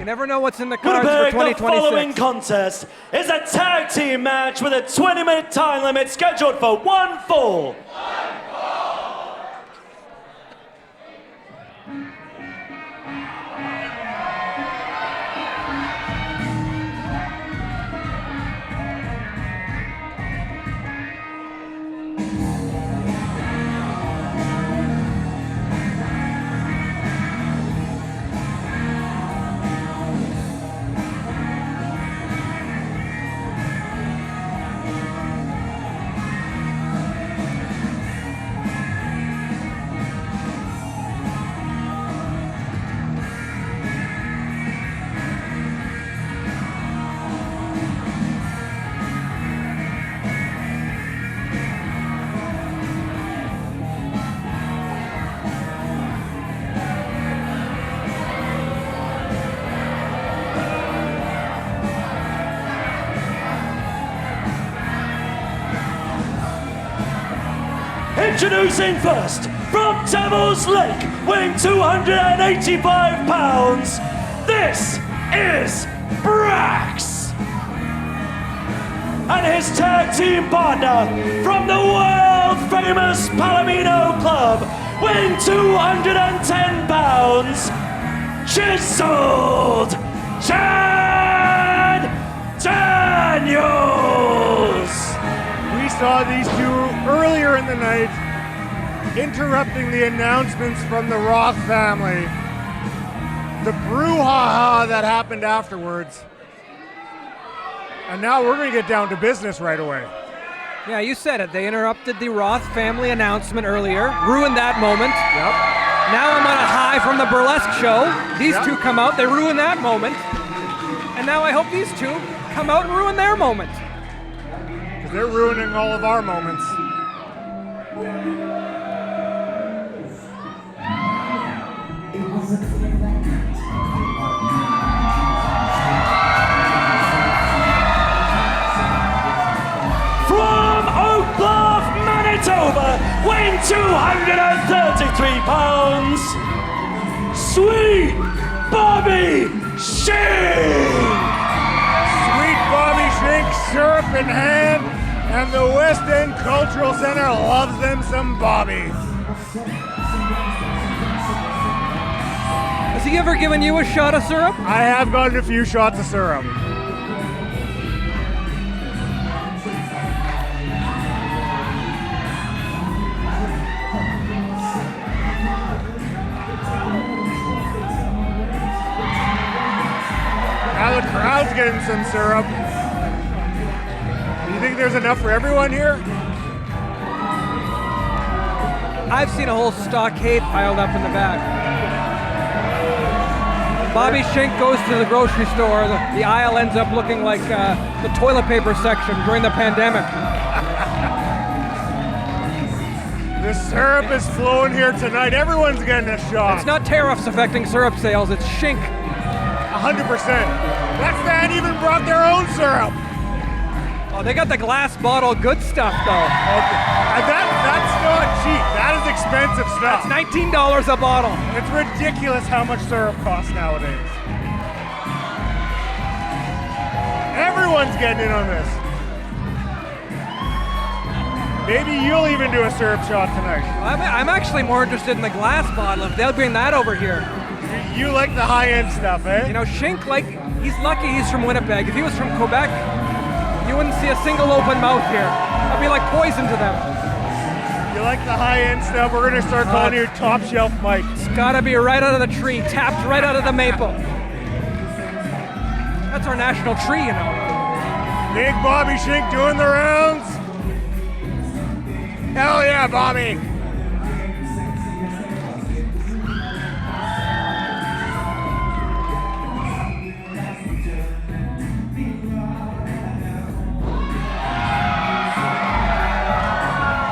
You never know what's in the cards Winnipeg, for the 2026. following contest is a tag team match with a 20-minute time limit scheduled for one fall. Introducing first, from Devil's Lake, weighing 285 pounds, this is BRAX. And his tag team partner, from the world-famous Palomino Club, weighing 210 pounds, Chiseled Chad Daniels. We saw these two earlier in the night interrupting the announcements from the Roth family. The brouhaha that happened afterwards. And now we're going to get down to business right away. Yeah, you said it. They interrupted the Roth family announcement earlier, ruined that moment. Yep. Now I'm on a high from the burlesque show. These two come out, they ruin that moment. And now I hope these two come out and ruin their moment. Because they're ruining all of our moments. From Oak Bluff, Manitoba, weighing 233 pounds, Sweet Bobby Shink. Sweet Bobby Schink, syrup in hand, and the West End Cultural Center loves them some Bobby. Has he ever given you a shot of syrup? I have gotten a few shots of syrup. Now the crowd's getting some syrup. Do you think there's enough for everyone here? I've seen a whole stockade piled up in the back. Bobby Shink goes to the grocery store. The aisle ends up looking like the toilet paper section during the pandemic. The syrup is flowing here tonight. Everyone's getting a shot. It's not tariffs affecting syrup sales, it's Shink. 100%. That fan even brought their own syrup. Oh, they got the glass bottle good stuff, though. Okay. And that's not cheap. That is expensive stuff. It's $19 a bottle. It's ridiculous how much syrup costs nowadays. Everyone's getting in on this. Maybe you'll even do a syrup shot tonight. I'm actually more interested in the glass bottle, if they'll bring that over here. You like the high-end stuff, eh? You know, Shink, he's lucky he's from Winnipeg. If he was from Quebec, you wouldn't see a single open mouth here. That'd be like poison to them. You like the high-end stuff? We're gonna start calling you top shelf Mike. It's gotta be right out of the tree, tapped right out of the maple. That's our national tree, you know. Big Bobby Schink doing the rounds. Hell yeah, Bobby.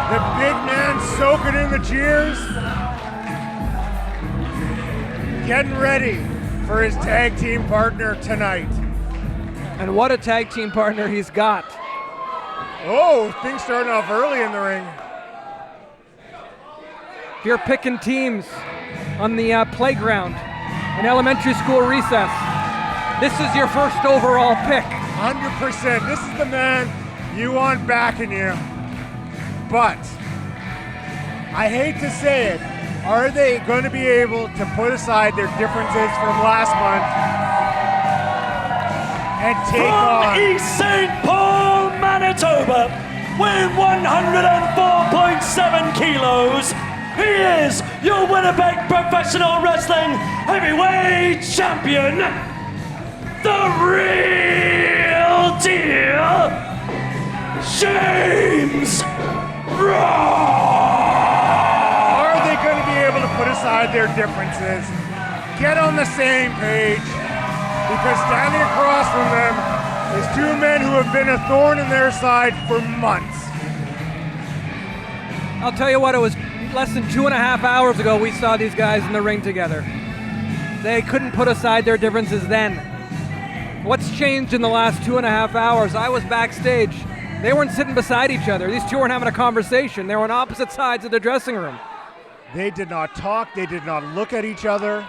The big man soaking in the cheers. Getting ready for his tag team partner tonight. And what a tag team partner he's got. Oh, things starting off early in the ring. If you're picking teams on the playground in elementary school recess, This is your first overall pick. 100%. This is the man you want backing you. But I hate to say it, are they going to be able to put aside their differences from last month and take on East St. Paul, Manitoba, weighing 104.7 kilos, he is your Winnipeg Professional Wrestling Heavyweight Champion, the real deal, James Roth! Are they going to be able to put aside their differences, get on the same page? Because standing across from them is two men who have been a thorn in their side for months. I'll tell you what, it was less than 2.5 hours ago we saw these guys in the ring together. They couldn't put aside their differences then. What's changed in the last 2.5 hours? I was backstage. They weren't sitting beside each other. These two weren't having a conversation. They were on opposite sides of the dressing room. They did not talk. They did not look at each other.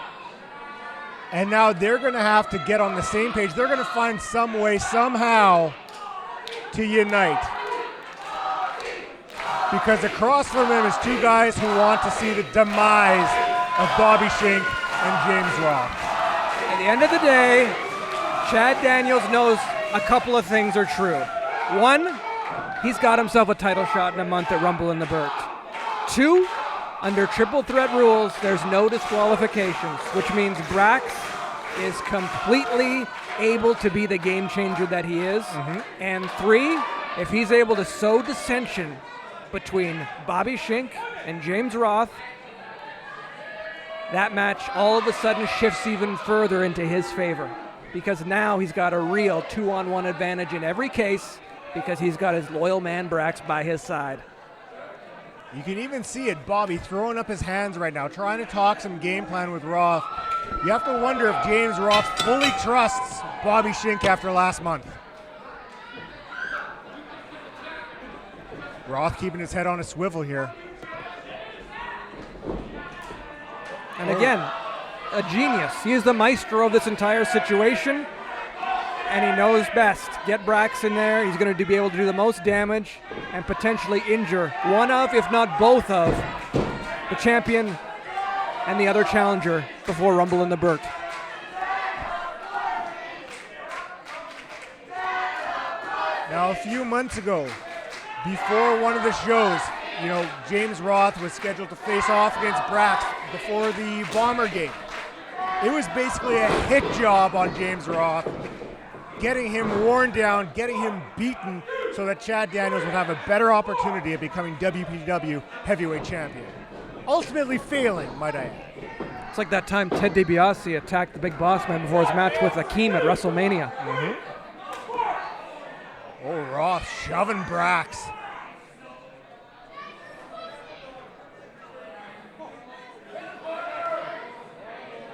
And now they're going to have to get on the same page. They're going to find some way, somehow, to unite. Because across from them is two guys who want to see the demise of Bobby Schink and James Roth. At the end of the day, Chad Daniels knows a couple of things are true. One, he's got himself a title shot in a month at Rumble in the Burt. Two, under triple threat rules, there's no disqualifications, which means BRAX is completely able to be the game changer that he is. And three, if he's able to sow dissension between Bobby Schink and James Roth, that match all of a sudden shifts even further into his favor, because now he's got a real 2-on-1 advantage in every case, because he's got his loyal man BRAX by his side. You can even see it, Bobby throwing up his hands right now, trying to talk some game plan with Roth. You have to wonder if James Roth fully trusts Bobby Schink after last month. Roth keeping his head on a swivel here. And again, a genius. He is the maestro of this entire situation, and he knows best. Get BRAX in there. He's going to be able to do the most damage and potentially injure one of, if not both of, the champion and the other challenger before Rumble in the Burt. Now, a few months ago, before one of the shows, James Roth was scheduled to face off against BRAX before the Bomber game. It was basically a hit job on James Roth, getting him worn down, getting him beaten so that Chad Daniels would have a better opportunity of becoming WPW heavyweight champion. Ultimately failing, might I add. It's like that time Ted DiBiase attacked the Big Boss Man before his match with Akeem at WrestleMania. Oh, Roth shoving BRAX.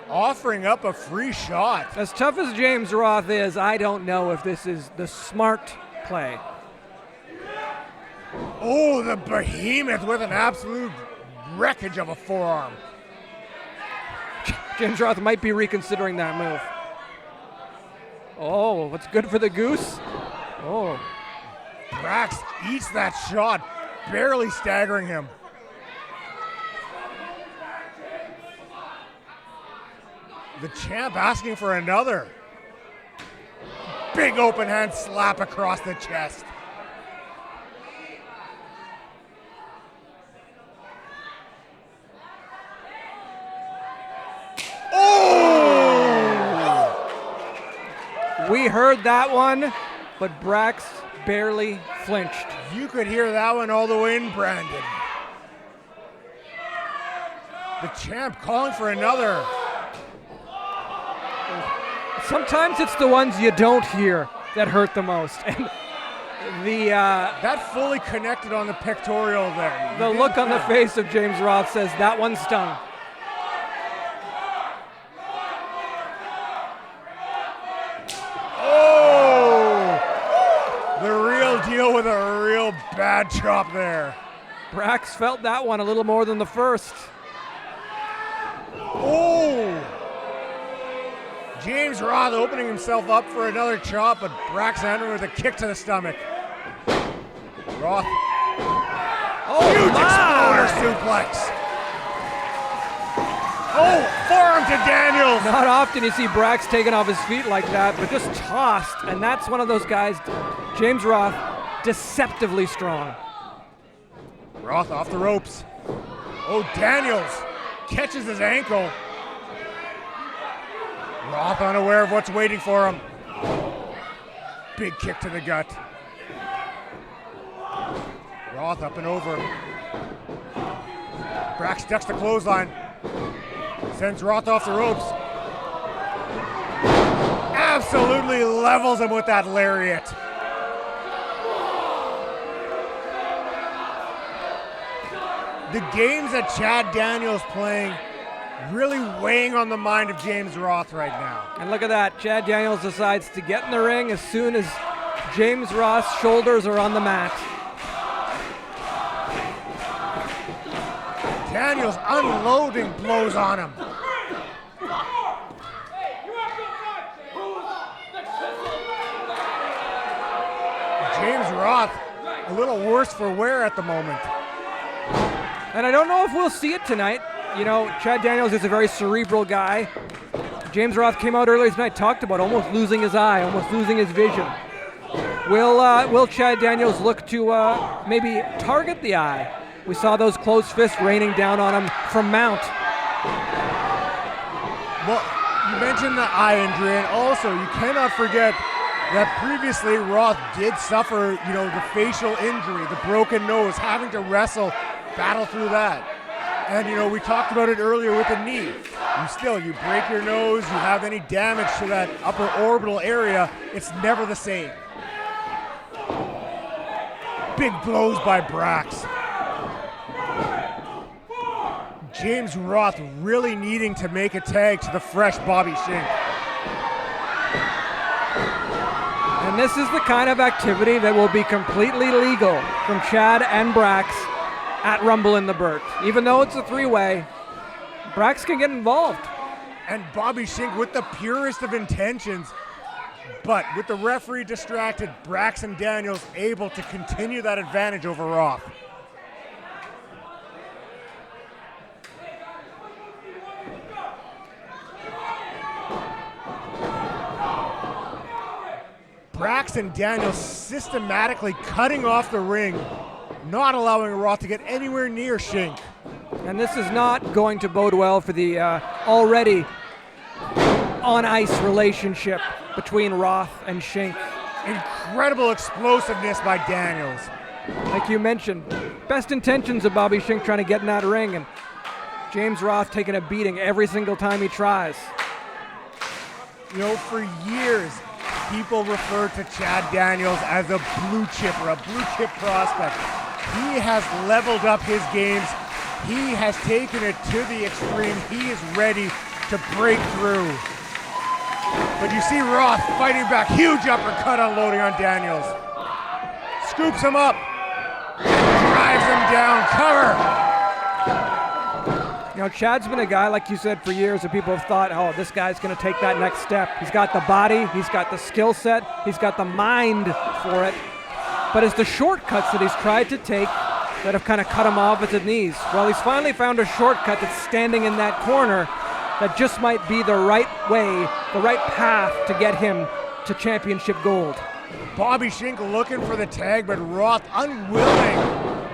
Offering up a free shot. As tough as James Roth is, I don't know if this is the smart play. Oh, the behemoth with an absolute wreckage of a forearm. James Roth might be reconsidering that move. Oh, what's good for the goose? Oh. BRAX eats that shot, barely staggering him. The champ asking for another. Big open hand slap across the chest. Oh! We heard that one, but BRAX barely flinched. You could hear that one all the way in Brandon. The champ calling for another. Sometimes it's the ones you don't hear that hurt the most. And that fully connected on the pectoral there. The look on the face of James Roth says that one stung. Oh! The real deal with a real bad chop there. BRAX felt that one a little more than the first. Oh! James Roth opening himself up for another chop, but BRAX entering with a kick to the stomach. Roth. Oh, Huge my! exploder suplex. Oh, forearm to Daniels. Not often you see BRAX taken off his feet like that, but just tossed. And that's one of those guys, James Roth, deceptively strong. Roth off the ropes. Oh, Daniels catches his ankle. Roth unaware of what's waiting for him. Big kick to the gut. Roth up and over. BRAX ducks the clothesline. Sends Roth off the ropes. Absolutely levels him with that lariat. The games that Chad Daniels playing really weighing on the mind of James Roth right now. And look at that, Chad Daniels decides to get in the ring as soon as James Roth's shoulders are on the mat. Daniels unloading blows on him. James Roth a little worse for wear at the moment. And I don't know if we'll see it tonight. You know, Chad Daniels is a very cerebral guy. James Roth came out earlier tonight, talked about almost losing his eye, almost losing his vision. Will Chad Daniels look to maybe target the eye? We saw those closed fists raining down on him from Mount. Well, you mentioned the eye injury, and also you cannot forget that previously Roth did suffer, the facial injury, the broken nose, having to wrestle, battle through that. And, we talked about it earlier with the knee. You break your nose, you have any damage to that upper orbital area, it's never the same. Big blows by BRAX. James Roth really needing to make a tag to the fresh Bobby Schink. And this is the kind of activity that will be completely legal from Chad and BRAX at Rumble in the Burt. Even though it's a three-way, BRAX can get involved. And Bobby Schink with the purest of intentions, but with the referee distracted, BRAX and Daniels able to continue that advantage over Roth. BRAX and Daniels systematically cutting off the ring, not allowing Roth to get anywhere near Shink. And this is not going to bode well for the already on-ice relationship between Roth and Shink. Incredible explosiveness by Daniels. Like you mentioned, best intentions of Bobby Shink trying to get in that ring, and James Roth taking a beating every single time he tries. For years, people refer to Chad Daniels as a blue chipper, a blue chip prospect. He has leveled up his games. He has taken it to the extreme. He is ready to break through. But you see Roth fighting back. Huge uppercut unloading on Daniels. Scoops him up. Drives him down. Cover. Chad's been a guy, like you said, for years that people have thought, oh, this guy's going to take that next step. He's got the body, he's got the skill set, he's got the mind for it. But it's the shortcuts that he's tried to take that have kind of cut him off at the knees. Well, he's finally found a shortcut that's standing in that corner that just might be the right way, the right path to get him to championship gold. Bobby Schink looking for the tag, but Roth unwilling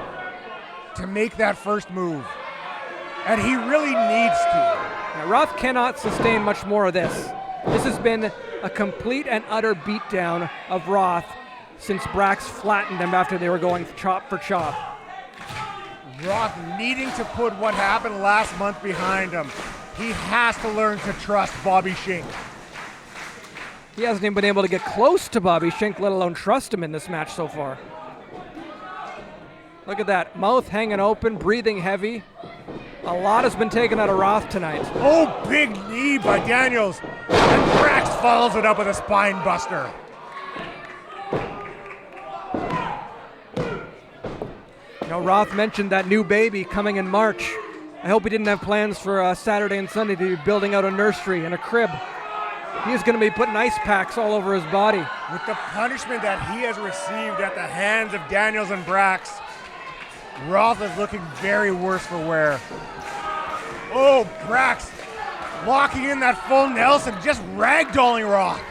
to make that first move. And he really needs to. Now, Roth cannot sustain much more of this. This has been a complete and utter beatdown of Roth since BRAX flattened him after they were going chop for chop. Roth needing to put what happened last month behind him. He has to learn to trust Bobby Schink. He hasn't even been able to get close to Bobby Schink, let alone trust him in this match so far. Look at that, mouth hanging open, breathing heavy. A lot has been taken out of Roth tonight. Oh, big knee by Daniels. And BRAX follows it up with a spine buster. Roth mentioned that new baby coming in March. I hope he didn't have plans for Saturday and Sunday to be building out a nursery and a crib. He's going to be putting ice packs all over his body. With the punishment that he has received at the hands of Daniels and BRAX, Roth is looking very worse for wear. Oh, BRAX locking in that full Nelson, just ragdolling Roth.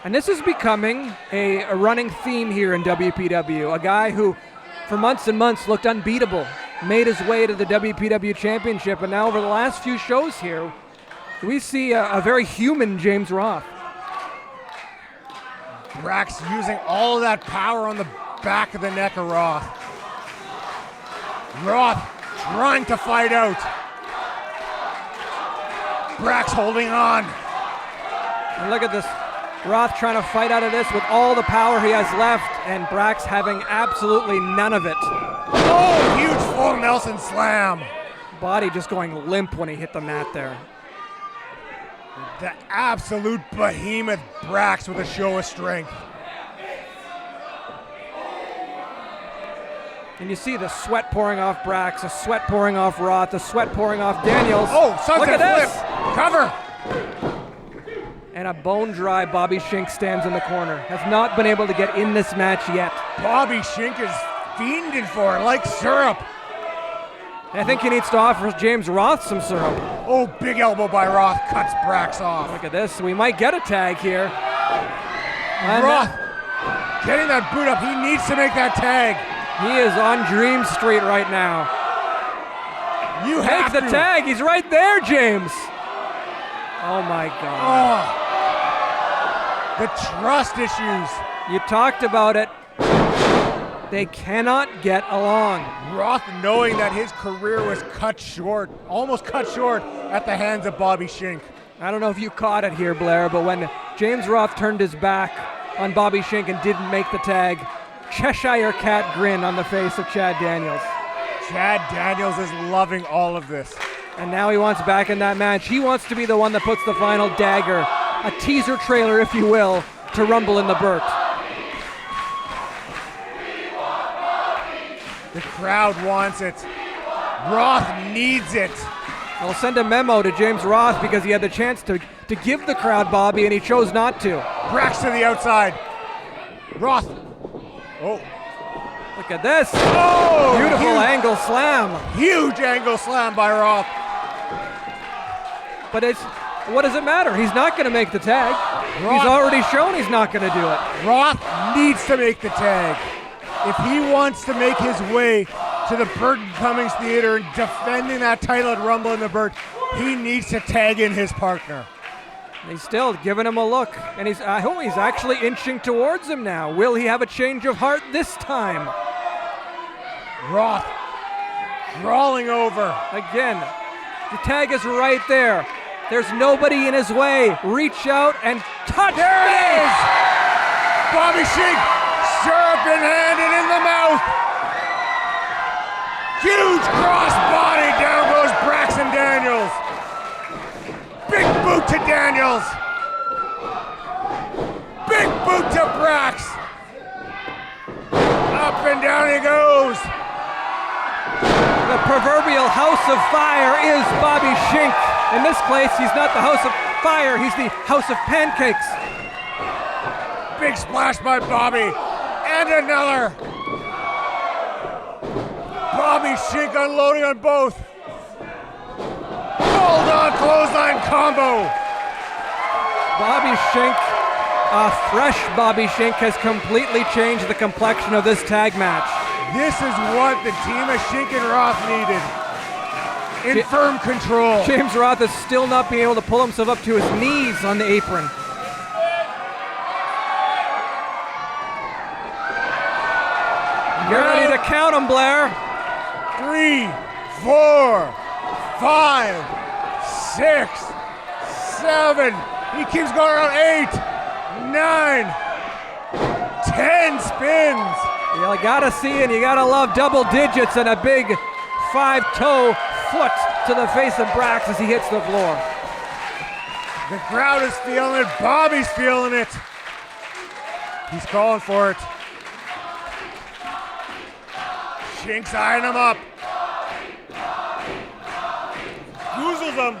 And this is becoming a running theme here in WPW. A guy who, for months and months, looked unbeatable, made his way to the WPW Championship, and now over the last few shows here, we see a very human James Roth. BRAX using all of that power on the back of the neck of Roth. Roth trying to fight out. BRAX holding on. And look at this. Roth trying to fight out of this with all the power he has left, and BRAX having absolutely none of it. Oh, huge full Nelson slam. Body just going limp when he hit the mat there. The absolute behemoth BRAX with a show of strength. And you see the sweat pouring off BRAX, the sweat pouring off Roth, the sweat pouring off Daniels. Oh, look sunset at flip. this! Cover. And a bone-dry Bobby Schink stands in the corner. Has not been able to get in this match yet. Bobby Schink is fiending for it like syrup. I think he needs to offer James Roth some syrup. Oh, big elbow by Roth cuts BRAX off. Look at this. We might get a tag here. And Roth getting that boot up. He needs to make that tag. he is on Dream Street right now. You Take have the to. tag. He's right there, James. Oh, my God. Oh. The trust issues. You talked about it. They cannot get along. Roth knowing that his career was cut short, almost cut short at the hands of Bobby Schink. I don't know if you caught it here, Blair, but when James Roth turned his back on Bobby Schink and didn't make the tag, Cheshire Cat grin on the face of Chad Daniels. Chad Daniels is loving all of this. And now he wants back in that match. He wants to be the one that puts the final dagger, a teaser trailer, if you will, to Rumble in the Burt. The crowd wants it. Roth needs it. I'll send a memo to James Roth because he had the chance to give the crowd Bobby and he chose not to. BRAX to the outside. Roth. Oh. Look at this. Oh! Beautiful huge, angle slam. Huge angle slam by Roth. But what does it matter? He's not going to make the tag. Roth. He's already shown he's not going to do it. Roth needs to make the tag. If he wants to make his way to the Burton Cummings Theater and defending that title at Rumble in the Burt, he needs to tag in his partner. He's still giving him a look, and he's actually inching towards him now. Will he have a change of heart this time? Roth crawling over. Again, the tag is right there. There's nobody in his way. Reach out and touch. There it is! Bobby Schink, syrup in hand and in the mouth. Huge cross body, down goes Braxton Daniels. Big boot to Daniels. Big boot to BRAX. Up and down he goes. The proverbial house of fire is Bobby Schink. In this place, he's not the house of fire, he's the house of pancakes. Big splash by Bobby. And another. Bobby Schink unloading on both. Bulldog clothesline combo. Bobby Schink, a fresh Bobby Schink, has completely changed the complexion of this tag match. This is what the team of Schink and Roth needed. In firm control. James Roth is still not being able to pull himself up to his knees on the apron. Get ready to count him, Blair. 3, 4, 5, 6, 7. He keeps going around 8, 9, 10 spins. You gotta see and you gotta love double digits and a big 5-toe foot to the face of BRAX as he hits the floor. The crowd is feeling it. Bobby's feeling it. He's calling for it. Schink's eyeing him up. Goozles him.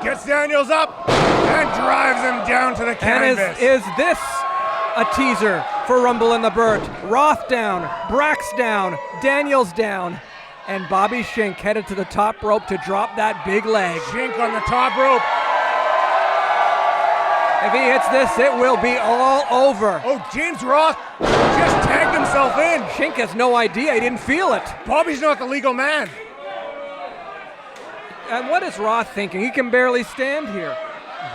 Gets Daniels up and drives him down to the canvas. And is this a teaser for Rumble in the Burt? Roth down, BRAX down, Daniels down, and Bobby Schink headed to the top rope to drop that big leg. Shink on the top rope. If he hits this, it will be all over. Oh, James Roth just tagged himself in. Schink has no idea. He didn't feel it. Bobby's not the legal man. And what is Roth thinking? He can barely stand here.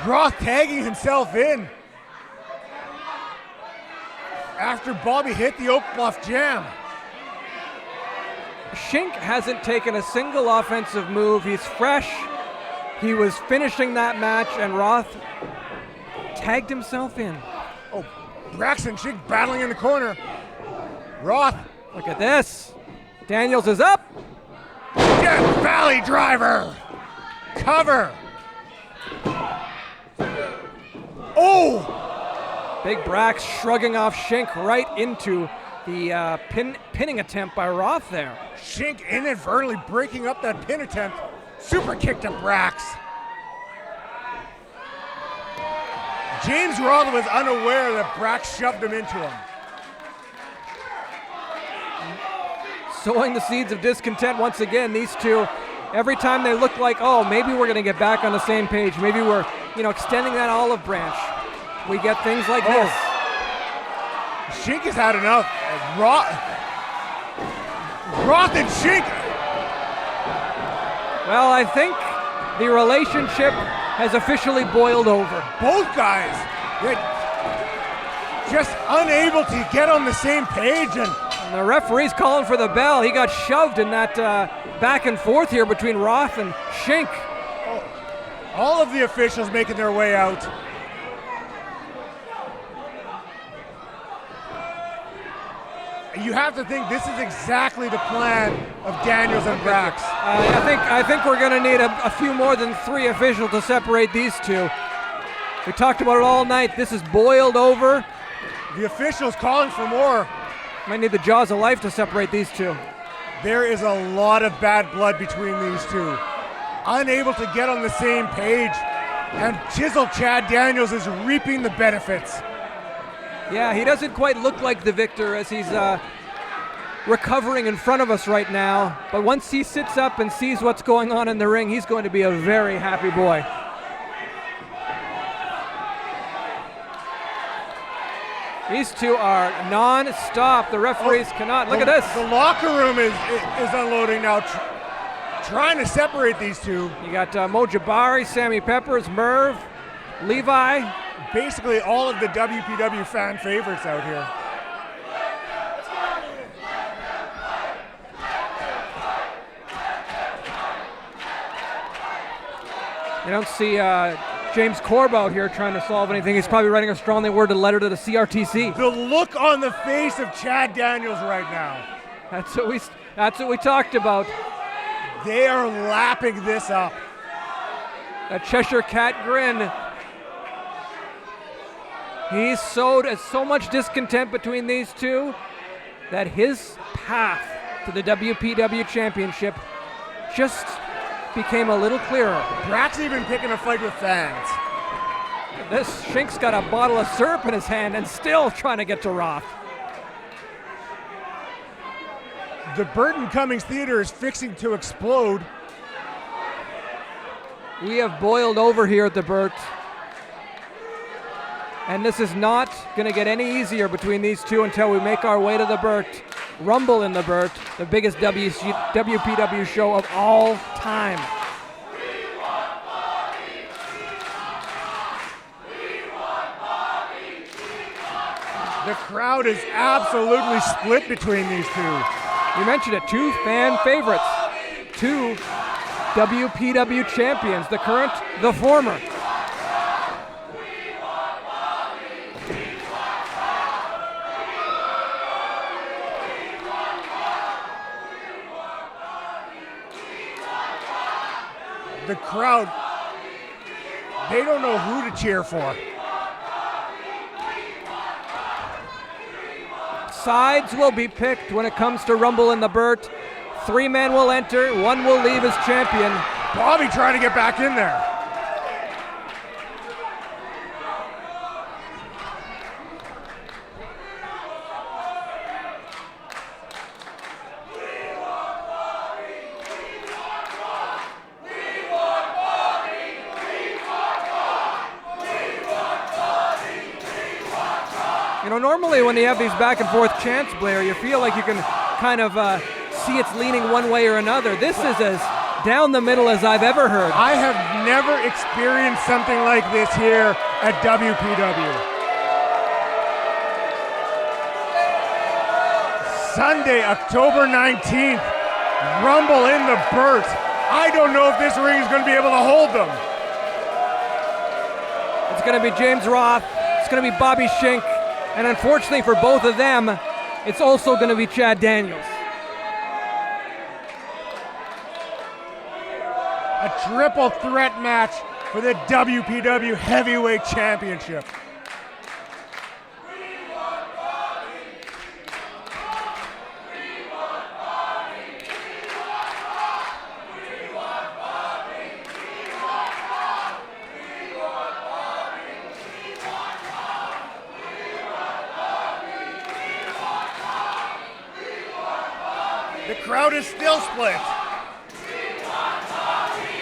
Roth tagging himself in after Bobby hit the oak bluff jam. Schink hasn't taken a single offensive move. He's fresh. He was finishing that match, and Roth tagged himself in. Oh, BRAX and Schink battling in the corner. Roth. Look at this. Daniels is up. Death Valley driver. Cover. Oh! Big BRAX shrugging off Schink right into the pinning attempt by Roth there. Schink inadvertently breaking up that pin attempt. Super kick to BRAX. James Roth was unaware that BRAX shoved him into him. Sowing the seeds of discontent once again, these two. Every time they look like, oh, maybe we're going to get back on the same page. Maybe we're, extending that olive branch. We get things like this. Schink has had enough. Roth and Schink. Well, I think the relationship has officially boiled over. Both guys just unable to get on the same page, and the referee's calling for the bell. He got shoved in that back and forth here between Roth and Schink. All of the officials making their way out. You have to think this is exactly the plan of Daniels and BRAX. I think we're going to need a few more than 3 officials to separate these two. We talked about it all night. This is boiled over. The officials calling for more. Might need the jaws of life to separate these two. There is a lot of bad blood between these two. Unable to get on the same page, and Chisel Chad Daniels is reaping the benefits. Yeah, he doesn't quite look like the victor as he's recovering in front of us right now. But once he sits up and sees what's going on in the ring, he's going to be a very happy boy. These two are non-stop. The referees cannot. Look at this. The locker room is unloading now, trying to separate these two. You got Mo Jabari, Sammy Peppers, Merv, Levi. Basically all of the WPW fan favorites out here. You don't see James Corb out here trying to solve anything. He's probably writing a strongly worded letter to the CRTC. The look on the face of Chad Daniels right now. That's what we talked about. They are lapping this up. A Cheshire Cat grin. He's sowed so much discontent between these two that his path to the WPW Championship just became a little clearer. BRAX even picking a fight with fans. This Shink's got a bottle of syrup in his hand and still trying to get to Roth. The Burton Cummings Theater is fixing to explode. We have boiled over here at the Burt. And this is not going to get any easier between these two until we make our way to the Burt. Rumble in the Burt, the biggest WPW show of all time. The crowd is absolutely split between these two. You mentioned it, 2 fan favorites, 2 WPW champions, the current, the former. The crowd, they don't know who to cheer for. Sides will be picked when it comes to Rumble in the Burt. 3 men will enter, 1 will leave as champion. Bobby trying to get back in there. normally when you have these back and forth chants, Blair, you feel like you can kind of see it's leaning one way or another. This is as down the middle as I've ever heard. I have never experienced something like this here at WPW. Sunday, October 19th, Rumble in the Burt. I don't know if this ring is going to be able to hold them. It's going to be James Roth. It's going to be Bobby Schink. And unfortunately for both of them, it's also going to be Chad Daniels. A triple threat match for the WPW Heavyweight Championship. The crowd is still split.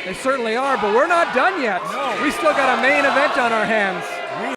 They certainly are, but we're not done yet. No. We still got a main event on our hands.